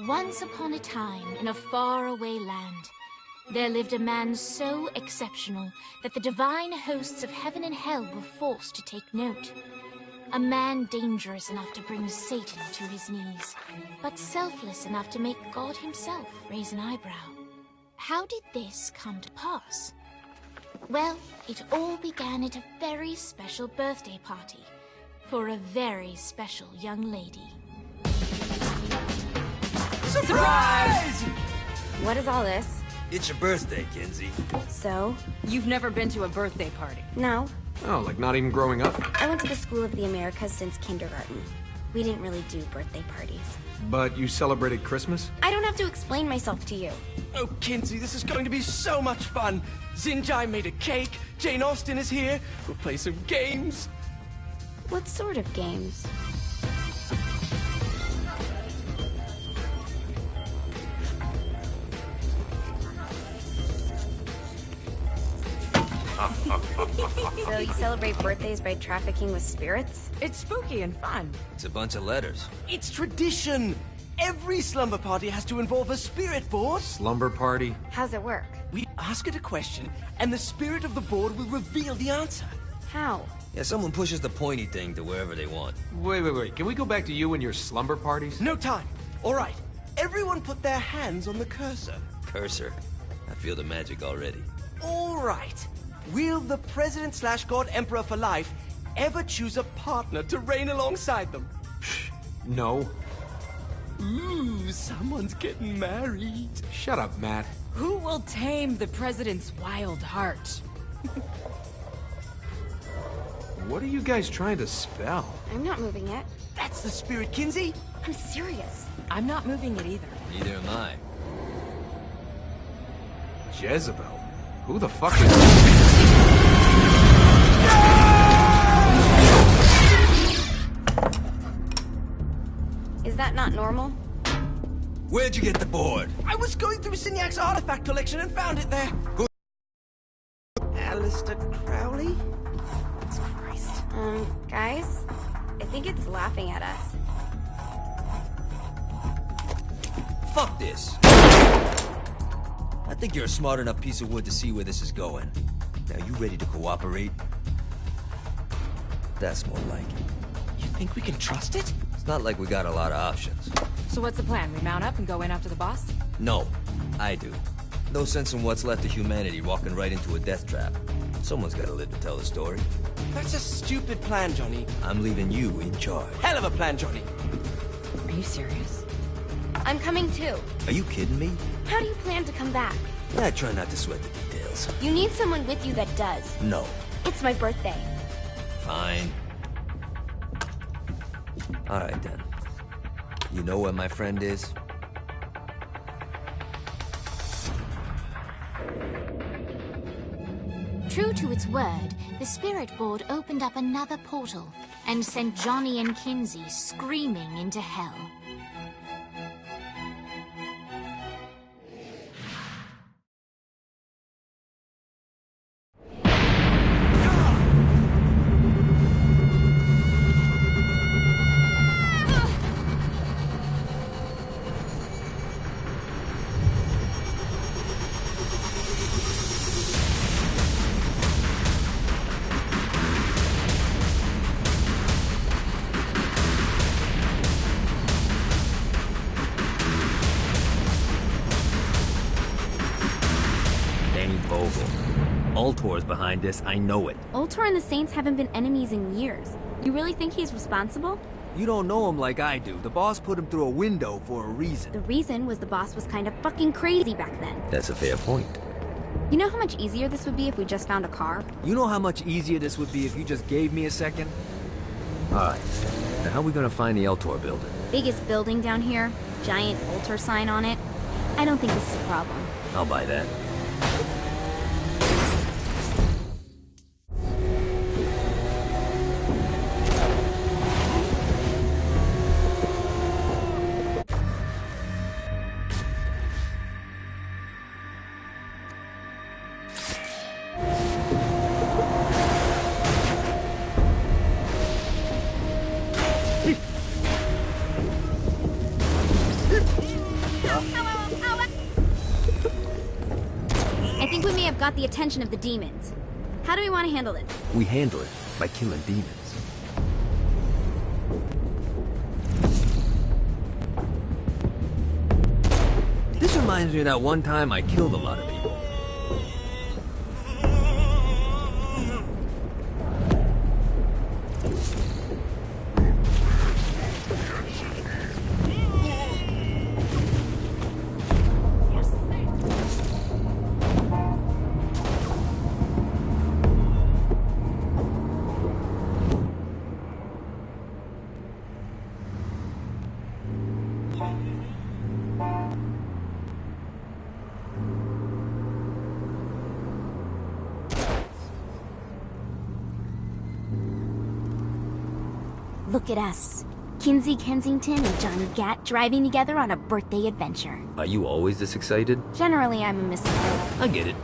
Once upon a time, in a faraway land, there lived a man so exceptional that the divine hosts of heaven and hell were forced to take note. A man dangerous enough to bring Satan to his knees, but selfless enough to make God himself raise an eyebrow. How did this come to pass? Well, it all began at a very special birthday party for a very special young lady. Surprise! What is all this? It's your birthday, Kinsey. So? You've never been to a birthday party? No. Oh, like not even growing up? I went to the School of the Americas since kindergarten. We didn't really do birthday parties. But you celebrated Christmas? I don't have to explain myself to you. Oh, Kinsey, this is going to be so much fun. Xinjai made a cake, Jane Austen is here, we'll play some games. What sort of games? So you celebrate birthdays by trafficking with spirits? It's spooky and fun. It's a bunch of letters. It's tradition. Every slumber party has to involve a spirit board. Slumber party? How's it work? We ask it a question, and the spirit of the board will reveal the answer. How? Yeah, someone pushes the pointy thing to wherever they want. Wait. Can we go back to you and your slumber parties? No time. All right. Everyone put their hands on the cursor. Cursor. I feel the magic already. All right. Will the President/God Emperor for life ever choose a partner to reign alongside them? No. Ooh, someone's getting married. Shut up, Matt. Who will tame the president's wild heart? What are you guys trying to spell? I'm not moving it. That's the spirit, Kinsey. I'm serious. I'm not moving it either. Neither am I. Jezebel? Who the fuck is... Is that not normal? Where'd you get the board? I was going through Signac's artifact collection and found it there. Who? Alistair Crowley? Christ. Guys? I think it's laughing at us. Fuck this. I think you're a smart enough piece of wood to see where this is going. Now, you ready to cooperate? That's more like it. You think we can trust it? It's not like we got a lot of options. So what's the plan? We mount up and go in after the boss? No, I do. No sense in what's left of humanity walking right into a death trap. Someone's gotta live to tell the story. That's a stupid plan, Johnny. I'm leaving you in charge. Hell of a plan, Johnny. Are you serious? I'm coming too. Are you kidding me? How do you plan to come back? Yeah, I try not to sweat the details. You need someone with you that does. No. It's my birthday. Fine. Alright then. You know where my friend is? True to its word, the spirit board opened up another portal and sent Johnny and Kinsey screaming into hell. Ultor's behind this, I know it. Ultor and the Saints haven't been enemies in years. You really think he's responsible? You don't know him like I do. The boss put him through a window for a reason. The reason was the boss was kind of fucking crazy back then. That's a fair point. You know how much easier this would be if we just found a car? You know how much easier this would be if you just gave me a second? Alright. Now how are we gonna find the Ultor building? Biggest building down here, giant Ultor sign on it. I don't think this is a problem. I'll buy that. got the attention of the demons. How do we want to handle this? We handle it by killing demons. This reminds me of that one time I killed a lot of people. Look at us. Kinsey Kensington and Johnny Gat driving together on a birthday adventure. Are you always this excited? Generally, I'm a misfit. I get it.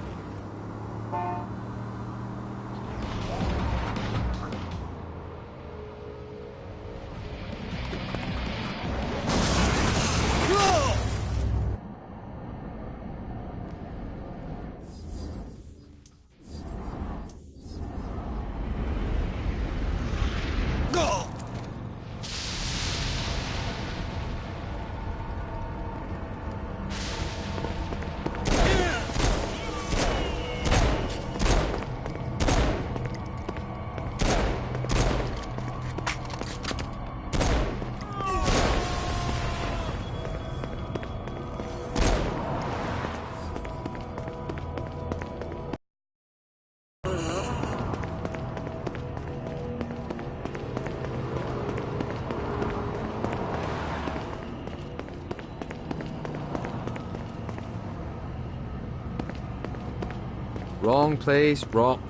Wrong place, wrong...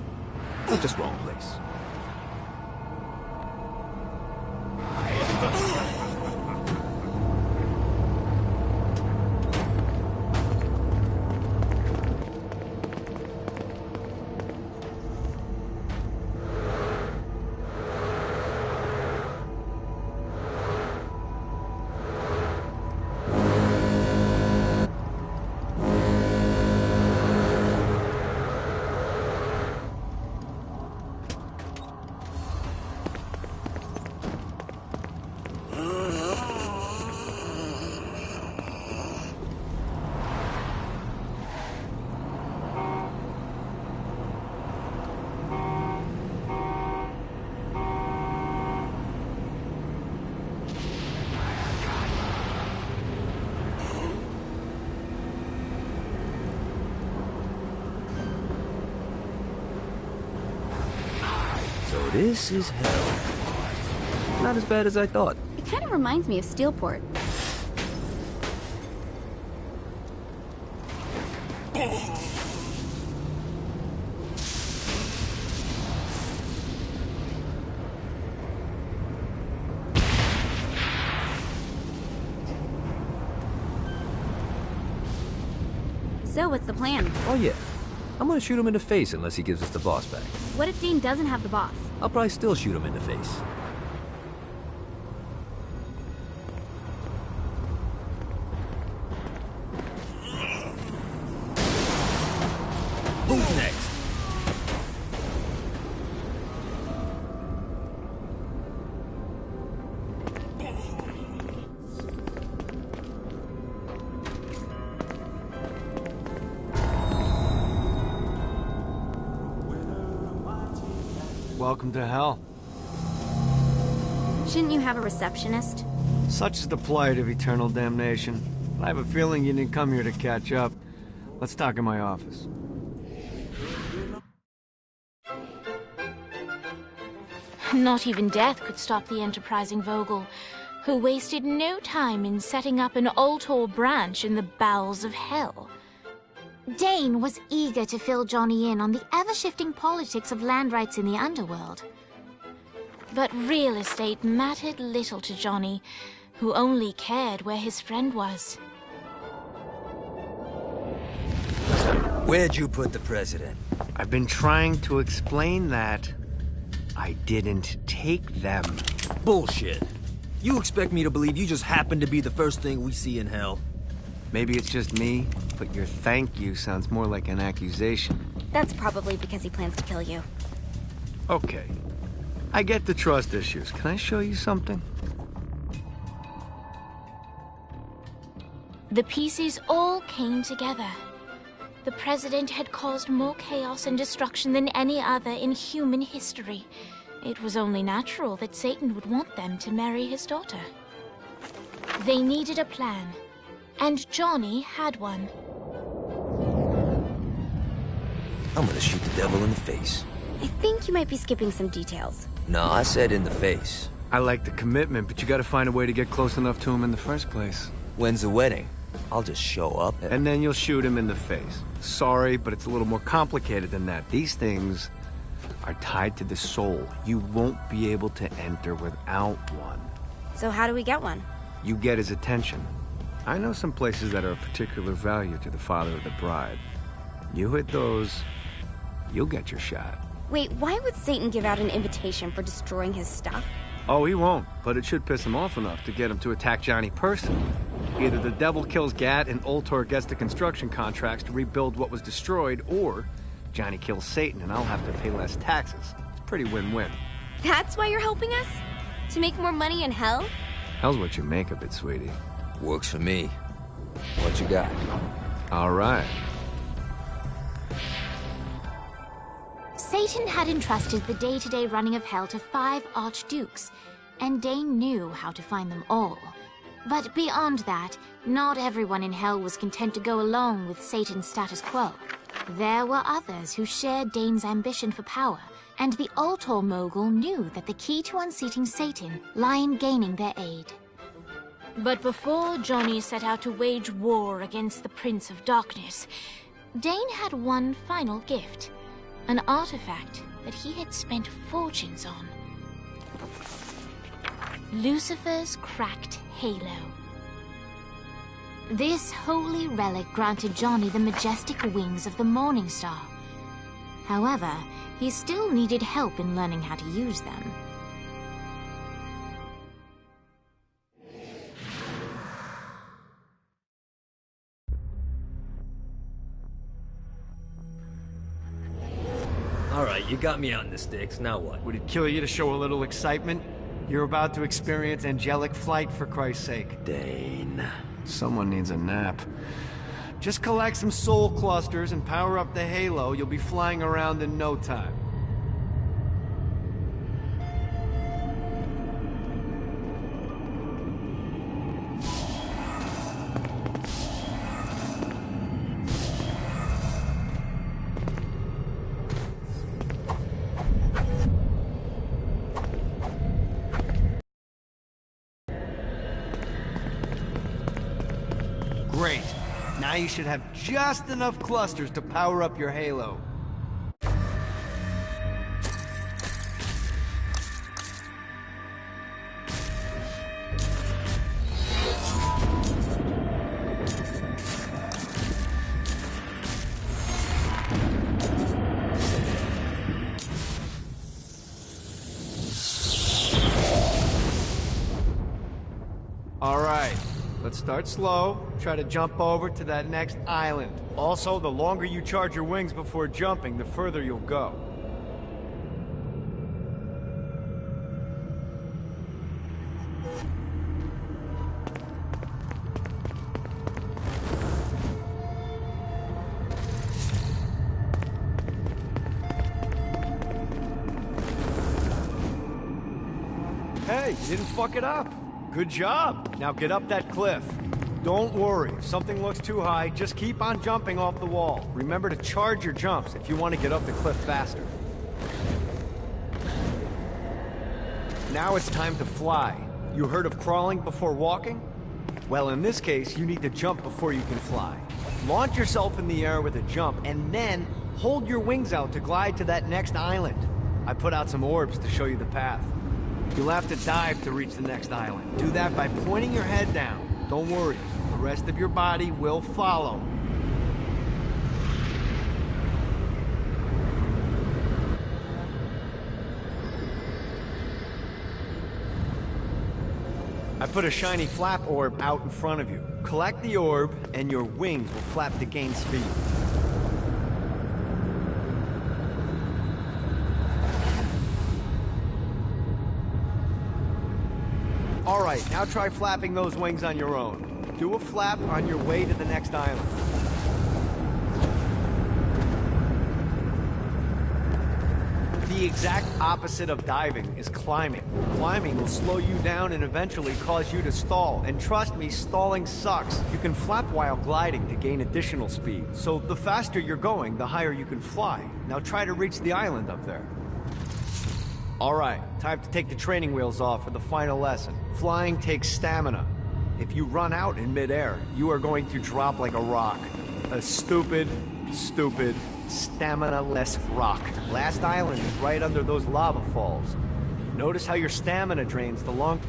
Not just wrong place. So this is hell. Not as bad as I thought. It kind of reminds me of Steelport. So, what's the plan? Oh yeah. I'm gonna shoot him in the face unless he gives us the boss back. What if Dane doesn't have the boss? I'll probably still shoot him in the face. Who's next? Welcome to hell. Shouldn't you have a receptionist? Such is the plight of eternal damnation. I have a feeling you didn't come here to catch up. Let's talk in my office. Not even death could stop the enterprising Vogel, who wasted no time in setting up an Ultor branch in the bowels of hell. Dane was eager to fill Johnny in on the ever-shifting politics of land rights in the underworld. But real estate mattered little to Johnny, who only cared where his friend was. Where'd you put the president? I've been trying to explain that. I didn't take them. Bullshit. You expect me to believe you just happened to be the first thing we see in hell? Maybe it's just me, but your thank you sounds more like an accusation. That's probably because he plans to kill you. Okay. I get the trust issues. Can I show you something? The pieces all came together. The President had caused more chaos and destruction than any other in human history. It was only natural that Satan would want them to marry his daughter. They needed a plan, and Johnny had one. I'm gonna shoot the devil in the face. I think you might be skipping some details. No, I said in the face. I like the commitment, but you gotta find a way to get close enough to him in the first place. When's the wedding? I'll just show up and then you'll shoot him in the face. Sorry, but it's a little more complicated than that. These things are tied to the soul. You won't be able to enter without one. So how do we get one? You get his attention. I know some places that are of particular value to the father of the bride. You hit those, you'll get your shot. Wait, why would Satan give out an invitation for destroying his stuff? Oh, he won't, but it should piss him off enough to get him to attack Johnny personally. Either the devil kills Gat and Ultor gets the construction contracts to rebuild what was destroyed, or Johnny kills Satan and I'll have to pay less taxes. It's pretty win-win. That's why you're helping us? To make more money in hell? Hell's what you make of it, sweetie. Works for me. What you got? All right. Satan had entrusted the day-to-day running of hell to 5 archdukes, and Dane knew how to find them all. But beyond that, not everyone in hell was content to go along with Satan's status quo. There were others who shared Dane's ambition for power, and the Ultor mogul knew that the key to unseating Satan lay in gaining their aid. But before Johnny set out to wage war against the Prince of Darkness, Dane had one final gift. An artifact that he had spent fortunes on. Lucifer's cracked halo. This holy relic granted Johnny the majestic wings of the Morning Star. However, he still needed help in learning how to use them. Alright, you got me on the sticks, now what? Would it kill you to show a little excitement? You're about to experience angelic flight, for Christ's sake. Dane. Someone needs a nap. Just collect some soul clusters and power up the halo. You'll be flying around in no time. Great. Now you should have just enough clusters to power up your halo. All right. Let's start slow. Try to jump over to that next island. Also, the longer you charge your wings before jumping, the further you'll go. Hey, you didn't fuck it up. Good job. Now get up that cliff. Don't worry, if something looks too high, just keep on jumping off the wall. Remember to charge your jumps if you want to get up the cliff faster. Now it's time to fly. You heard of crawling before walking? Well, in this case, you need to jump before you can fly. Launch yourself in the air with a jump, and then hold your wings out to glide to that next island. I put out some orbs to show you the path. You'll have to dive to reach the next island. Do that by pointing your head down. Don't worry, the rest of your body will follow. I put a shiny flap orb out in front of you. Collect the orb, and your wings will flap to gain speed. Alright, now try flapping those wings on your own. Do a flap on your way to the next island. The exact opposite of diving is climbing. Climbing will slow you down and eventually cause you to stall. And trust me, stalling sucks. You can flap while gliding to gain additional speed. So the faster you're going, the higher you can fly. Now try to reach the island up there. Alright, time to take the training wheels off for the final lesson. Flying takes stamina. If you run out in midair, you are going to drop like a rock. A stupid, stamina-less rock. Last island is right under those lava falls. Notice how your stamina drains the long...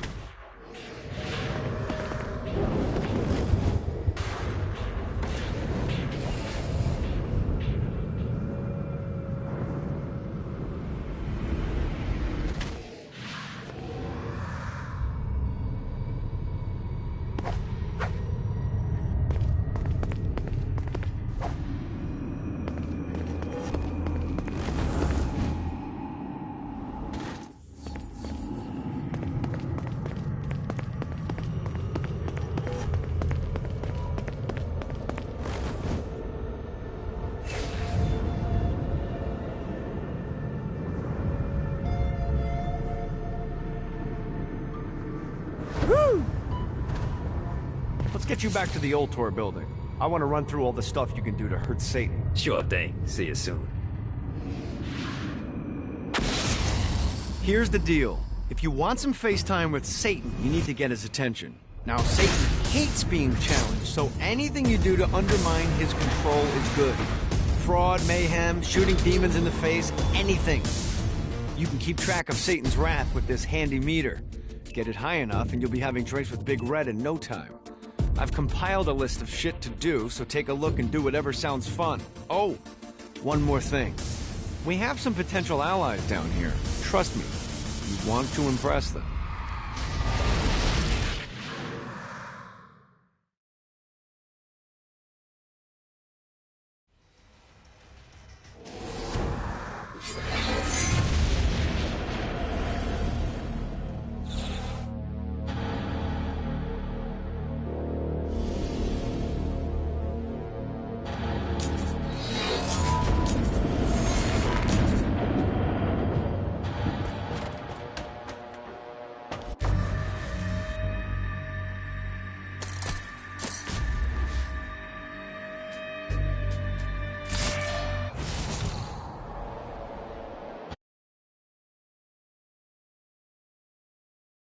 Let's get you back to the Ultor building. I want to run through all the stuff you can do to hurt Satan. Sure thing. See you soon. Here's the deal. If you want some FaceTime with Satan, you need to get his attention. Now, Satan hates being challenged, so anything you do to undermine his control is good. Fraud, mayhem, shooting demons in the face, anything. You can keep track of Satan's wrath with this handy meter. Get it high enough and you'll be having drinks with Big Red in no time. I've compiled a list of shit to do, so take a look and do whatever sounds fun. Oh, one more thing. We have some potential allies down here. Trust me, you want to impress them.